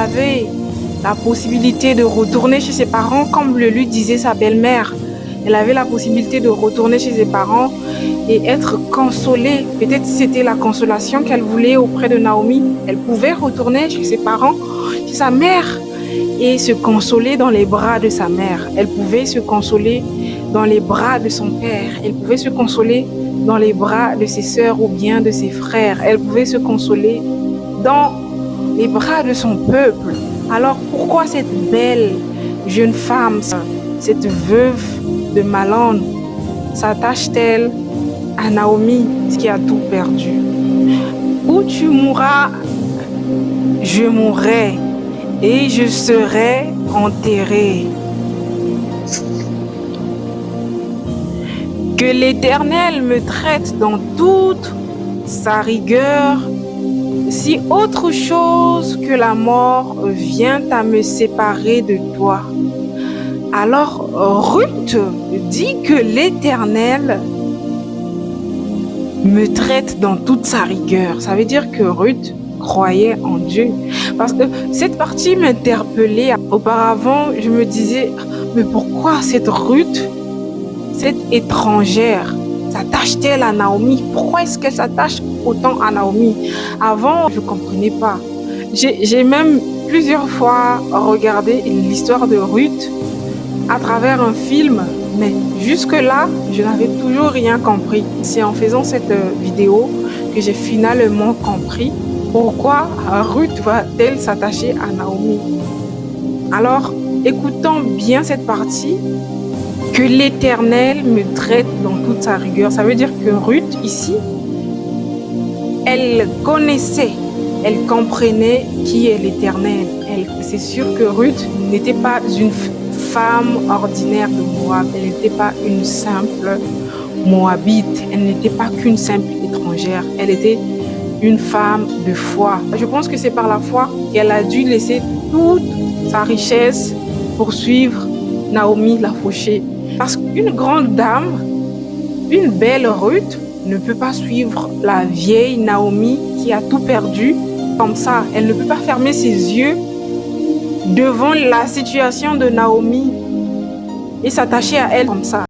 avait la possibilité de retourner chez ses parents, comme le lui disait sa belle-mère. Elle avait la possibilité de retourner chez ses parents et être consolée. Peut-être c'était la consolation qu'elle voulait auprès de Naomi. Elle pouvait retourner chez ses parents, chez sa mère, et se consoler dans les bras de sa mère. Elle pouvait se consoler dans les bras de son père. Elle pouvait se consoler dans les bras de ses sœurs ou bien de ses frères. Elle pouvait se consoler dans les bras de son peuple. Alors pourquoi cette belle jeune femme, cette veuve de Malon, s'attache-t-elle à Naomi qui a tout perdu? Où tu mourras, je mourrai et je serai enterrée. Que l'Éternel me traite dans toute sa rigueur, si autre chose que la mort vient à me séparer de toi. Alors Ruth dit que l'Éternel me traite dans toute sa rigueur. Ça veut dire que Ruth croyait en Dieu. Parce que cette partie m'interpellait. Auparavant, je me disais, mais pourquoi cette Ruth, cette étrangère, s'attache-t-elle à Naomi? Pourquoi est-ce qu'elle s'attache autant à Naomi? Avant, je ne comprenais pas. J'ai même plusieurs fois regardé l'histoire de Ruth à travers un film, mais jusque-là, je n'avais toujours rien compris. C'est en faisant cette vidéo que j'ai finalement compris pourquoi Ruth va-t-elle s'attacher à Naomi. Alors, écoutons bien cette partie. Que l'Éternel me traite dans toute sa rigueur. Ça veut dire que Ruth, ici, elle connaissait, elle comprenait qui est l'Éternel. C'est sûr que Ruth n'était pas une femme ordinaire de Moab. Elle n'était pas une simple Moabite. Elle n'était pas qu'une simple étrangère. Elle était une femme de foi. Je pense que c'est par la foi qu'elle a dû laisser toute sa richesse pour suivre Naomi la fauchée. Parce qu'une grande dame, une belle Ruth, ne peut pas suivre la vieille Naomi qui a tout perdu comme ça. Elle ne peut pas fermer ses yeux devant la situation de Naomi et s'attacher à elle comme ça.